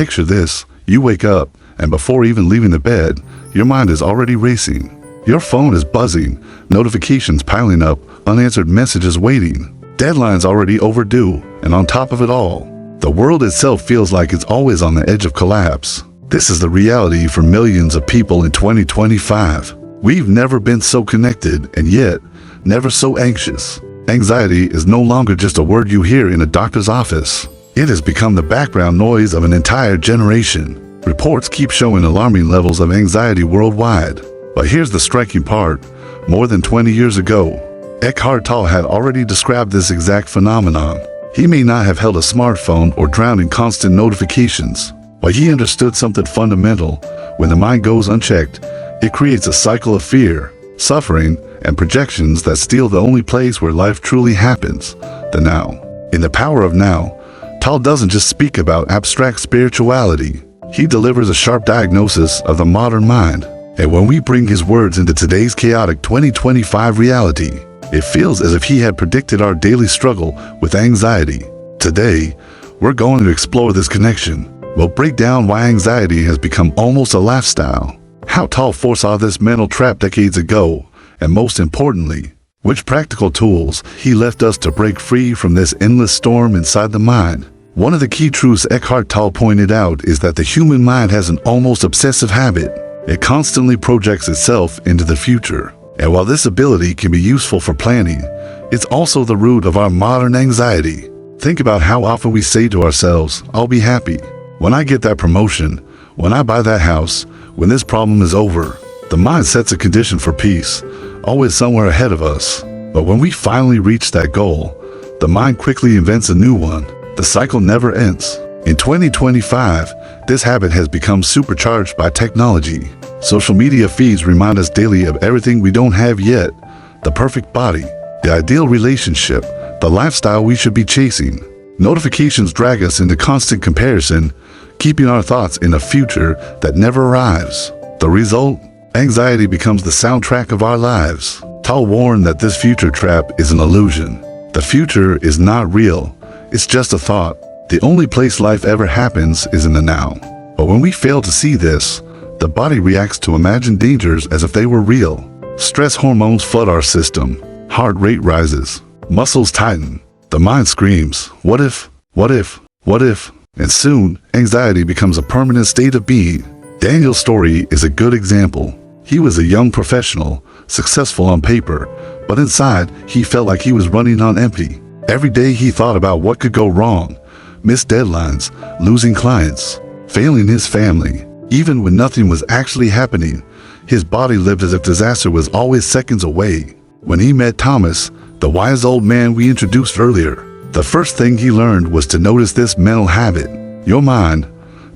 Picture this, you wake up, and before even leaving the bed, your mind is already racing. Your phone is buzzing, notifications piling up, unanswered messages waiting, deadlines already overdue, and on top of it all, the world itself feels like it's always on the edge of collapse. This is the reality for millions of people in 2025. We've never been so connected, and yet, never so anxious. Anxiety is no longer just a word you hear in a doctor's office. It has become the background noise of an entire generation. Reports keep showing alarming levels of anxiety worldwide. But here's the striking part. More than 20 years ago, Eckhart Tolle had already described this exact phenomenon. He may not have held a smartphone or drowned in constant notifications, but he understood something fundamental. When the mind goes unchecked, it creates a cycle of fear, suffering, and projections that steal the only place where life truly happens, the now. In The Power of Now, Tolle doesn't just speak about abstract spirituality. He delivers a sharp diagnosis of the modern mind. And when we bring his words into today's chaotic 2025 reality, it feels as if he had predicted our daily struggle with anxiety. Today, we're going to explore this connection. We'll break down why anxiety has become almost a lifestyle, how Tolle foresaw this mental trap decades ago, and most importantly, which practical tools he left us to break free from this endless storm inside the mind. One of the key truths Eckhart Tolle pointed out is that the human mind has an almost obsessive habit. It constantly projects itself into the future. And while this ability can be useful for planning, it's also the root of our modern anxiety. Think about how often we say to ourselves, "I'll be happy when I get that promotion, when I buy that house, when this problem is over." The mind sets a condition for peace, always somewhere ahead of us. But when we finally reach that goal, the mind quickly invents a new one. The cycle never ends. In 2025, this habit has become supercharged by technology. Social media feeds remind us daily of everything we don't have yet: the perfect body, the ideal relationship, the lifestyle we should be chasing. Notifications drag us into constant comparison, keeping our thoughts in a future that never arrives. The result? Anxiety becomes the soundtrack of our lives. Tolle warned that this future trap is an illusion. The future is not real. It's just a thought. The only place life ever happens is in the now. But when we fail to see this, the body reacts to imagined dangers as if they were real. Stress hormones flood our system. Heart rate rises. Muscles tighten. The mind screams, "What if? What if? What if?" And soon, anxiety becomes a permanent state of being. Daniel's story is a good example. He was a young professional, successful on paper, but inside, he felt like he was running on empty. Every day he thought about what could go wrong: missed deadlines, losing clients, failing his family. Even when nothing was actually happening, his body lived as if disaster was always seconds away. When he met Thomas, the wise old man we introduced earlier, the first thing he learned was to notice this mental habit. Your mind,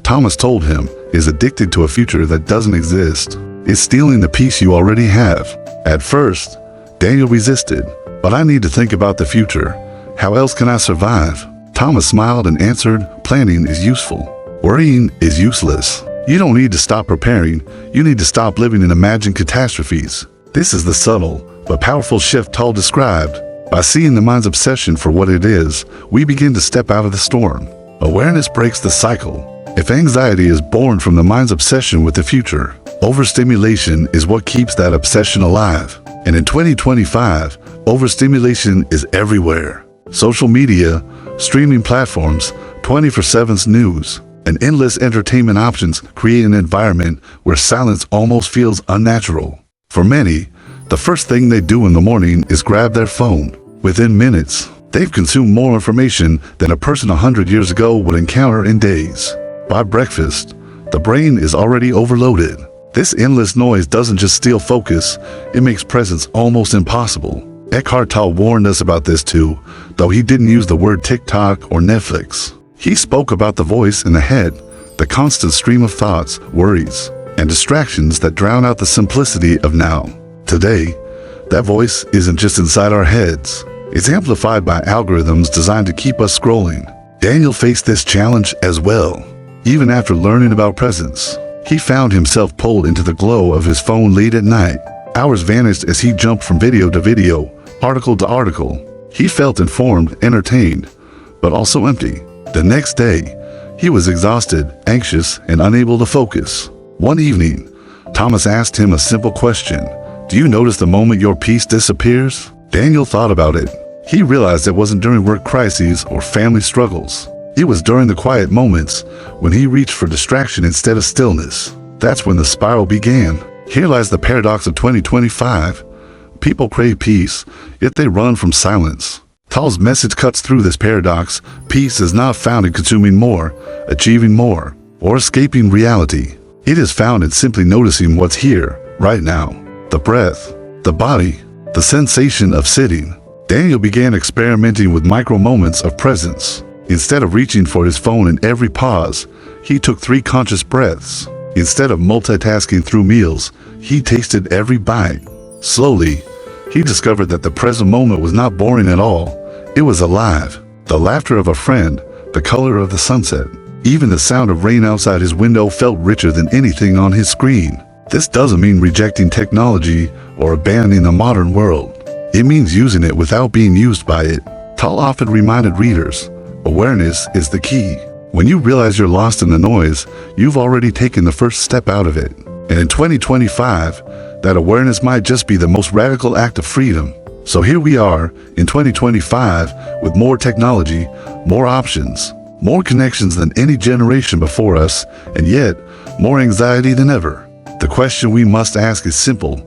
Thomas told him, is addicted to a future that doesn't exist. It's stealing the peace you already have. At first, Daniel resisted. "But I need to think about the future. How else can I survive?" Thomas smiled and answered, "Planning is useful. Worrying is useless. You don't need to stop preparing. You need to stop living in imagined catastrophes." This is the subtle but powerful shift Tolle described. By seeing the mind's obsession for what it is, we begin to step out of the storm. Awareness breaks the cycle. If anxiety is born from the mind's obsession with the future, overstimulation is what keeps that obsession alive. And in 2025, overstimulation is everywhere. Social media, streaming platforms, 24/7 news, and endless entertainment options create an environment where silence almost feels unnatural. For many, the first thing they do in the morning is grab their phone. Within minutes, they've consumed more information than a person 100 years ago would encounter in days. By breakfast, the brain is already overloaded. This endless noise doesn't just steal focus, it makes presence almost impossible. Eckhart Tolle warned us about this too, though he didn't use the word TikTok or Netflix. He spoke about the voice in the head, the constant stream of thoughts, worries, and distractions that drown out the simplicity of now. Today, that voice isn't just inside our heads. It's amplified by algorithms designed to keep us scrolling. Daniel faced this challenge as well. Even after learning about presence, he found himself pulled into the glow of his phone late at night. Hours vanished as he jumped from video to video, article to article. He felt informed, entertained, but also empty. The next day, He was exhausted, anxious, and unable to focus. One evening, Thomas asked him a simple question. Do you notice the moment your peace disappears? Daniel thought about it. He realized it wasn't during work crises or family struggles. It was during the quiet moments when he reached for distraction instead of stillness. That's when the spiral began. Here lies the paradox of 2025. People crave peace, yet they run from silence. Tolle's message cuts through this paradox. Peace is not found in consuming more, achieving more, or escaping reality. It is found in simply noticing what's here, right now. The breath, the body, the sensation of sitting. Daniel began experimenting with micro moments of presence. Instead of reaching for his phone in every pause, he took 3 conscious breaths. Instead of multitasking through meals, he tasted every bite. Slowly, he discovered that the present moment was not boring at all. It was alive. The laughter of a friend, the color of the sunset, even the sound of rain outside his window felt richer than anything on his screen. This doesn't mean rejecting technology or abandoning the modern world. It means using it without being used by it. Tolle often reminded readers, awareness is the key. When you realize you're lost in the noise, you've already taken the first step out of it. And in 2025, that awareness might just be the most radical act of freedom. So here we are in 2025 with more technology, more options, more connections than any generation before us, and yet more anxiety than ever. The question we must ask is simple.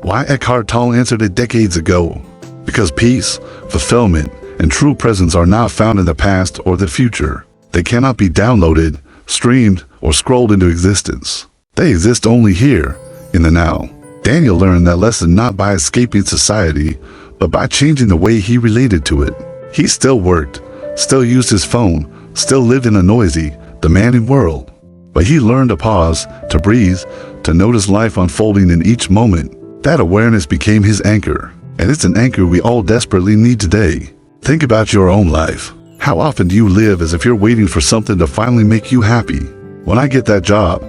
Why Eckhart Tolle answered it decades ago? Because peace, fulfillment, and true presence are not found in the past or the future. They cannot be downloaded, streamed, or scrolled into existence. They exist only here, in the now. Daniel learned that lesson not by escaping society, but by changing the way he related to it. He still worked, still used his phone, still lived in a noisy, demanding world. But he learned to pause, to breathe, to notice life unfolding in each moment. That awareness became his anchor, and it's an anchor we all desperately need today. Think about your own life. How often do you live as if you're waiting for something to finally make you happy? When I get that job,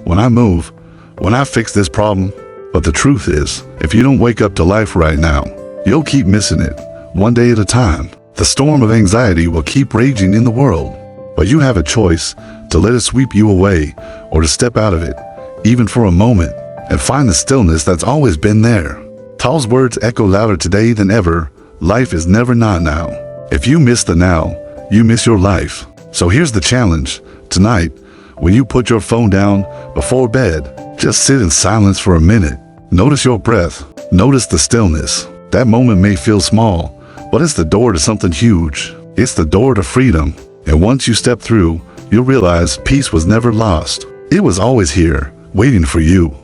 when I move, when I fix this problem. But the truth is, if you don't wake up to life right now, you'll keep missing it, one day at a time. The storm of anxiety will keep raging in the world, but you have a choice to let it sweep you away or to step out of it, even for a moment, and find the stillness that's always been there. Tolle's words echo louder today than ever. Life is never not now. If you miss the now, you miss your life. So here's the challenge. Tonight, when you put your phone down before bed, just sit in silence for a minute. Notice your breath. Notice the stillness. That moment may feel small, but it's the door to something huge. It's the door to freedom. And once you step through, you'll realize peace was never lost. It was always here, waiting for you.